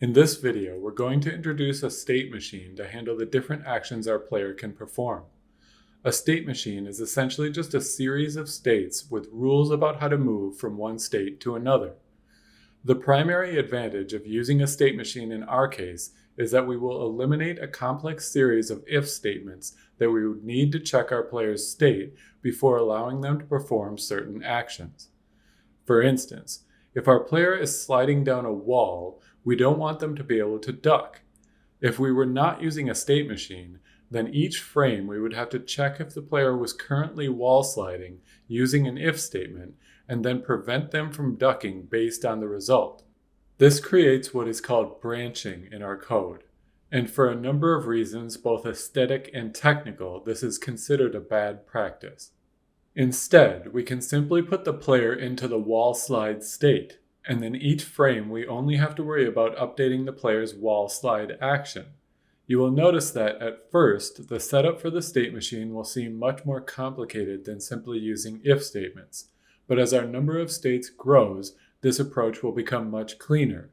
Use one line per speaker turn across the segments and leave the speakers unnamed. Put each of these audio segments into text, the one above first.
In this video, we're going to introduce a state machine to handle the different actions our player can perform. A state machine is essentially just a series of states with rules about how to move from one state to another. The primary advantage of using a state machine in our case is that we will eliminate a complex series of if statements that we would need to check our player's state before allowing them to perform certain actions. For instance, if our player is sliding down a wall, we don't want them to be able to duck. If we were not using a state machine, then each frame we would have to check if the player was currently wall sliding using an if statement and then prevent them from ducking based on the result. This creates what is called branching in our code. And for a number of reasons, both aesthetic and technical, this is considered a bad practice. Instead, we can simply put the player into the wall slide state, and then each frame we only have to worry about updating the player's wall slide action. You will notice that at first, the setup for the state machine will seem much more complicated than simply using if statements, but as our number of states grows, this approach will become much cleaner.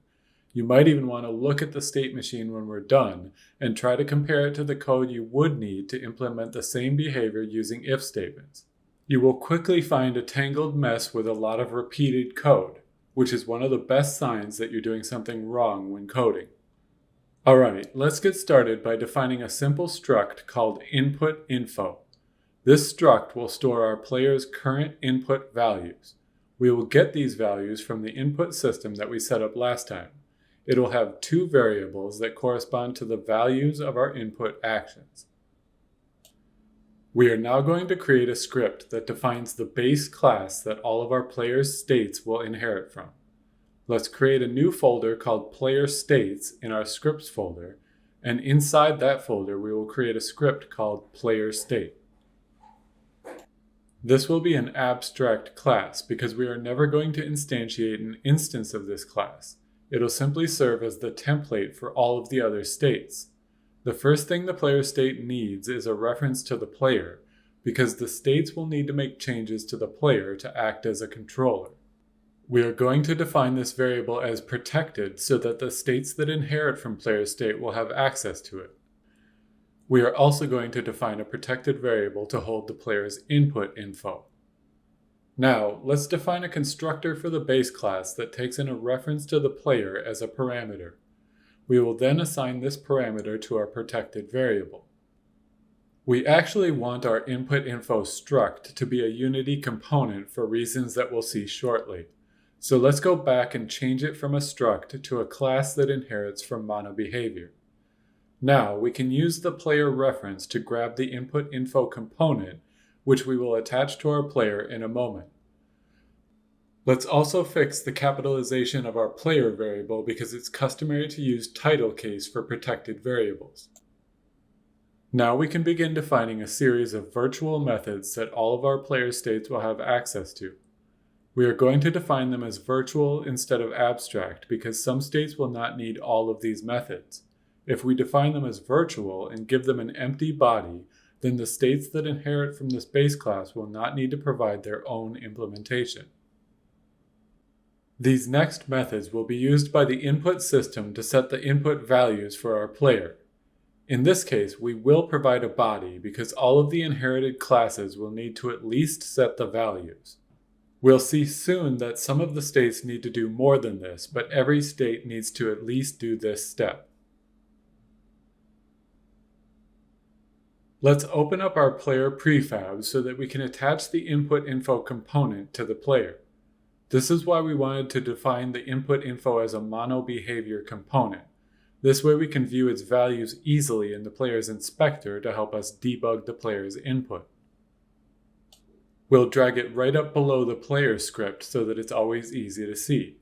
You might even want to look at the state machine when we're done and try to compare it to the code you would need to implement the same behavior using if statements. You will quickly find a tangled mess with a lot of repeated code, which is one of the best signs that you're doing something wrong when coding. Alright, let's get started by defining a simple struct called input info. This struct will store our player's current input values. We will get these values from the input system that we set up last time. It will have two variables that correspond to the values of our input actions. We are now going to create a script that defines the base class that all of our players' states will inherit from. Let's create a new folder called Player States in our scripts folder, and inside that folder we will create a script called Player State. This will be an abstract class because we are never going to instantiate an instance of this class. It'll simply serve as the template for all of the other states. The first thing the player state needs is a reference to the player, because the states will need to make changes to the player to act as a controller. We are going to define this variable as protected so that the states that inherit from player state will have access to it. We are also going to define a protected variable to hold the player's input info. Now, let's define a constructor for the base class that takes in a reference to the player as a parameter. We will then assign this parameter to our protected variable. We actually want our input info struct to be a Unity component for reasons that we'll see shortly. So let's go back and change it from a struct to a class that inherits from monoBehavior. Now we can use the player reference to grab the input info component, which we will attach to our player in a moment. Let's also fix the capitalization of our player variable because it's customary to use title case for protected variables. Now we can begin defining a series of virtual methods that all of our player states will have access to. We are going to define them as virtual instead of abstract because some states will not need all of these methods. If we define them as virtual and give them an empty body, then the states that inherit from this base class will not need to provide their own implementation. These next methods will be used by the input system to set the input values for our player. In this case, we will provide a body because all of the inherited classes will need to at least set the values. We'll see soon that some of the states need to do more than this, but every state needs to at least do this step. Let's open up our player prefab so that we can attach the input info component to the player. This is why we wanted to define the input info as a monoBehavior component. This way we can view its values easily in the player's inspector to help us debug the player's input. We'll drag it right up below the player script so that it's always easy to see.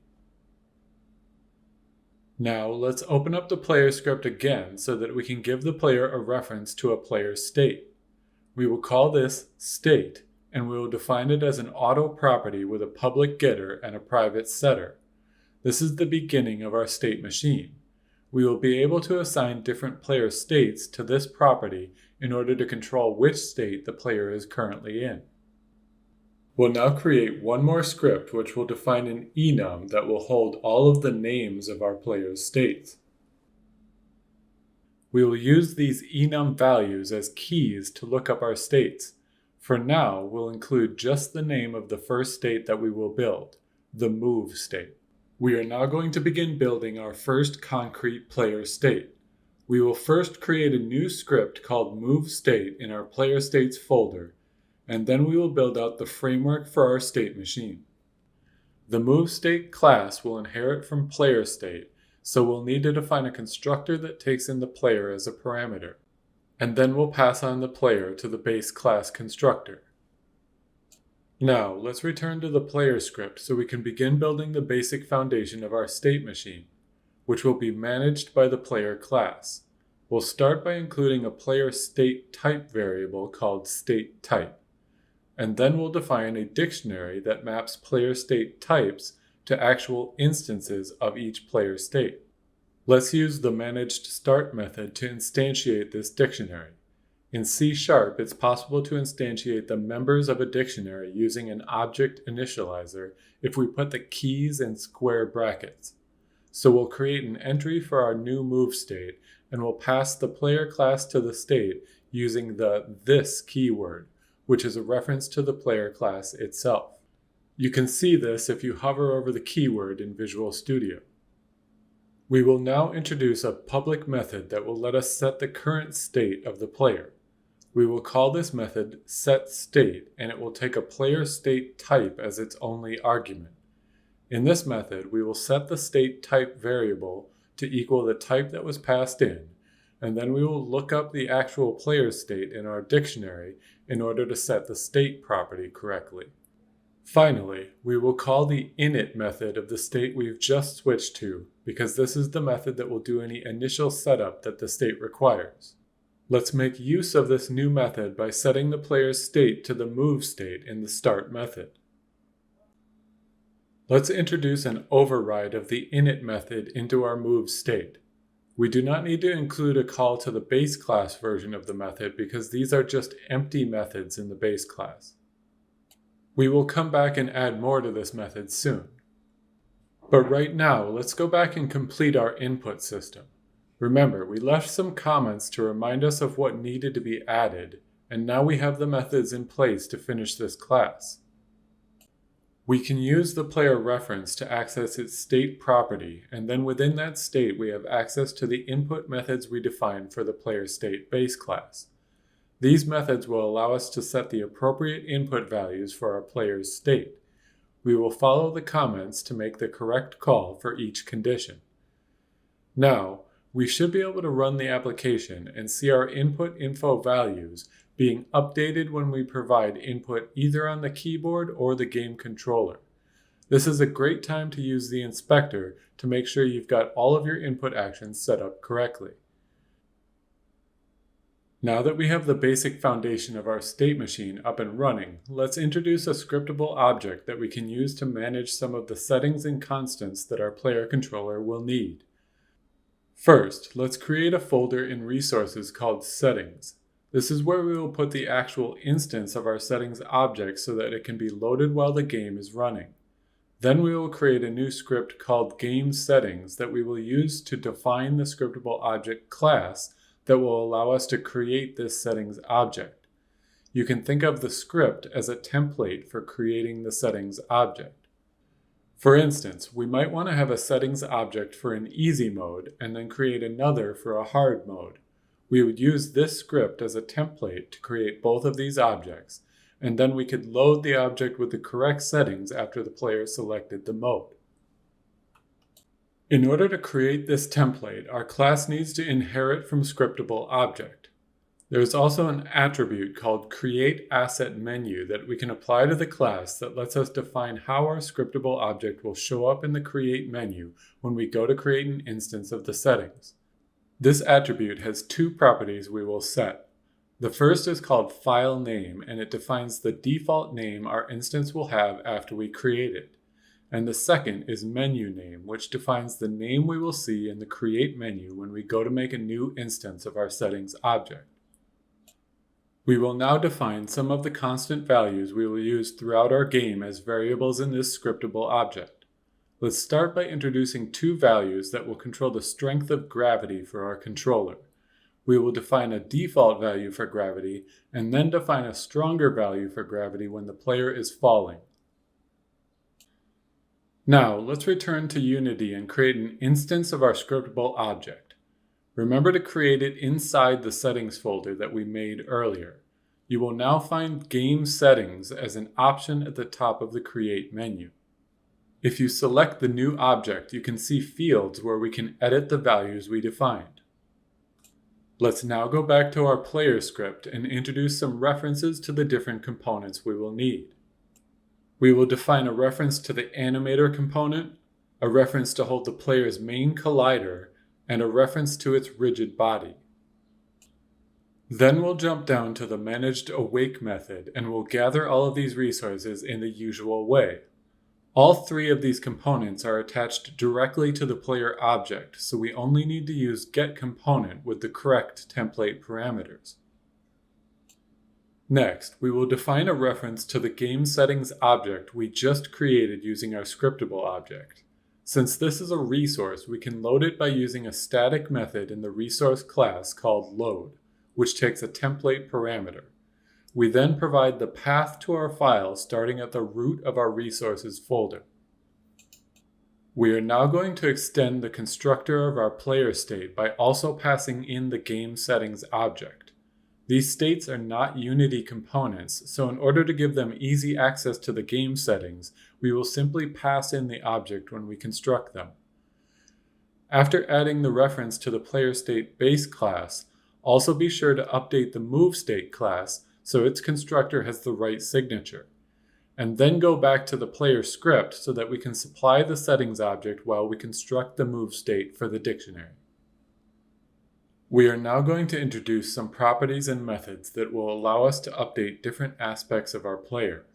Now let's open up the player script again so that we can give the player a reference to a player state. We will call this state, and we will define it as an auto property with a public getter and a private setter. This is the beginning of our state machine. We will be able to assign different player states to this property in order to control which state the player is currently in. We'll now create one more script which will define an enum that will hold all of the names of our players' states. We will use these enum values as keys to look up our states. For now, we'll include just the name of the first state that we will build, the move state. We are now going to begin building our first concrete player state. We will first create a new script called move state in our player states folder, and then we will build out the framework for our state machine. The move state class will inherit from player state, so we'll need to define a constructor that takes in the player as a parameter, and then we'll pass on the player to the base class constructor. Now, let's return to the player script so we can begin building the basic foundation of our state machine, which will be managed by the player class. We'll start by including a player state type variable called state type, and then we'll define a dictionary that maps player state types to actual instances of each player state. Let's use the managed start method to instantiate this dictionary. In C#, it's possible to instantiate the members of a dictionary using an object initializer if we put the keys in square brackets. So we'll create an entry for our new move state, and we'll pass the player class to the state using the this keyword, which is a reference to the player class itself. You can see this if you hover over the keyword in Visual Studio. We will now introduce a public method that will let us set the current state of the player. We will call this method setState, and it will take a player state type as its only argument. In this method, we will set the state type variable to equal the type that was passed in, and then we will look up the actual player state in our dictionary in order to set the state property correctly. Finally, we will call the init method of the state we've just switched to, because this is the method that will do any initial setup that the state requires. Let's make use of this new method by setting the player's state to the move state in the start method. Let's introduce an override of the init method into our move state. We do not need to include a call to the base class version of the method because these are just empty methods in the base class. We will come back and add more to this method soon. But right now, let's go back and complete our input system. Remember, we left some comments to remind us of what needed to be added, and now we have the methods in place to finish this class. We can use the player reference to access its state property, and then within that state we have access to the input methods we defined for the player state base class. These methods will allow us to set the appropriate input values for our player's state. We will follow the comments to make the correct call for each condition. Now, we should be able to run the application and see our input info values being updated when we provide input either on the keyboard or the game controller. This is a great time to use the inspector to make sure you've got all of your input actions set up correctly. Now that we have the basic foundation of our state machine up and running, let's introduce a scriptable object that we can use to manage some of the settings and constants that our player controller will need. First, let's create a folder in resources called Settings. This is where we will put the actual instance of our settings object so that it can be loaded while the game is running. Then we will create a new script called Game Settings that we will use to define the scriptable object class that will allow us to create this settings object. You can think of the script as a template for creating the settings object. For instance, we might want to have a settings object for an easy mode and then create another for a hard mode. We would use this script as a template to create both of these objects, and then we could load the object with the correct settings after the player selected the mode. In order to create this template, our class needs to inherit from scriptable object. There is also an attribute called createAssetMenu that we can apply to the class that lets us define how our scriptable object will show up in the create menu when we go to create an instance of the settings. This attribute has two properties we will set. The first is called FileName, and it defines the default name our instance will have after we create it. And the second is MenuName, which defines the name we will see in the create menu when we go to make a new instance of our settings object. We will now define some of the constant values we will use throughout our game as variables in this scriptable object. Let's start by introducing two values that will control the strength of gravity for our controller. We will define a default value for gravity and then define a stronger value for gravity when the player is falling. Now, let's return to Unity and create an instance of our scriptable object. Remember to create it inside the settings folder that we made earlier. You will now find Game Settings as an option at the top of the Create menu. If you select the new object, you can see fields where we can edit the values we defined. Let's now go back to our player script and introduce some references to the different components we will need. We will define a reference to the animator component, a reference to hold the player's main collider, and a reference to its rigid body. Then we'll jump down to the Managed Awake method and we'll gather all of these resources in the usual way. All three of these components are attached directly to the player object, so we only need to use getComponent with the correct template parameters. Next, we will define a reference to the game settings object we just created using our scriptable object. Since this is a resource, we can load it by using a static method in the resource class called load, which takes a template parameter. We then provide the path to our file starting at the root of our resources folder. We are now going to extend the constructor of our player state by also passing in the game settings object. These states are not Unity components, so in order to give them easy access to the game settings, we will simply pass in the object when we construct them. After adding the reference to the player state base class, also be sure to update the move state class so its constructor has the right signature. And then go back to the player script so that we can supply the settings object while we construct the move state for the dictionary. We are now going to introduce some properties and methods that will allow us to update different aspects of our player.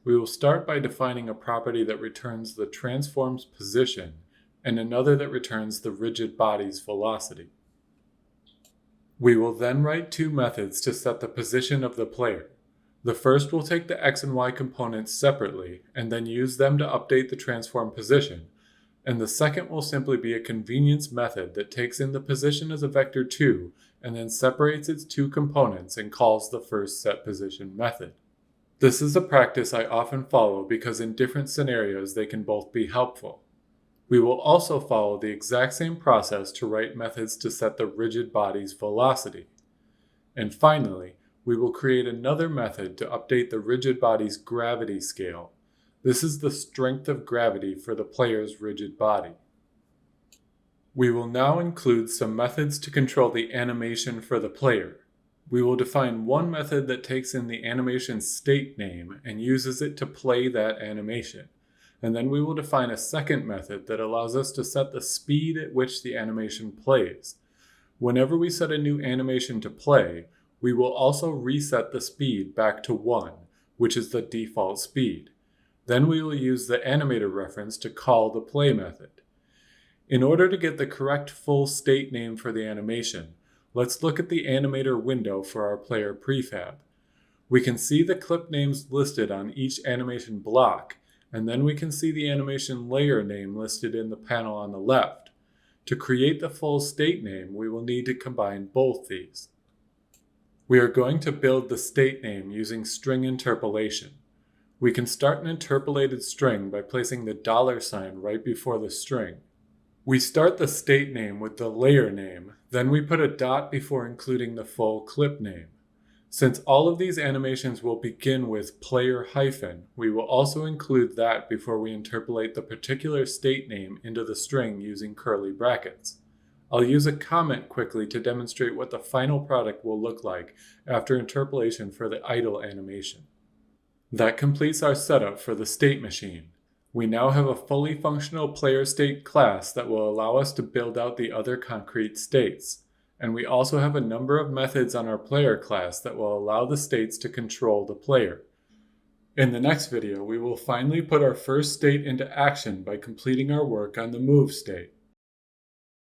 We will start by defining a property that returns the transform's position and another that returns the rigid body's velocity. We will then write two methods to set the position of the player. The first will take the x and y components separately and then use them to update the transform position, and the second will simply be a convenience method that takes in the position as a vector 2 and then separates its two components and calls the first setPosition method. This is a practice I often follow because in different scenarios they can both be helpful. We will also follow the exact same process to write methods to set the rigid body's velocity. And finally, we will create another method to update the rigid body's gravity scale. This is the strength of gravity for the player's rigid body. We will now include some methods to control the animation for the player. We will define one method that takes in the animation state name and uses it to play that animation. And then we will define a second method that allows us to set the speed at which the animation plays. Whenever we set a new animation to play, we will also reset the speed back to 1, which is the default speed. Then we will use the animator reference to call the play method. In order to get the correct full state name for the animation, let's look at the animator window for our player prefab. We can see the clip names listed on each animation block, and then we can see the animation layer name listed in the panel on the left. To create the full state name, we will need to combine both these. We are going to build the state name using string interpolation. We can start an interpolated string by placing the $sign right before the string. We start the state name with the layer name, then we put a dot before including the full clip name. Since all of these animations will begin with player hyphen, we will also include that before we interpolate the particular state name into the string using curly brackets. I'll use a comment quickly to demonstrate what the final product will look like after interpolation for the idle animation. That completes our setup for the state machine. We now have a fully functional player state class that will allow us to build out the other concrete states. And we also have a number of methods on our player class that will allow the states to control the player. In the next video, we will finally put our first state into action by completing our work on the move state.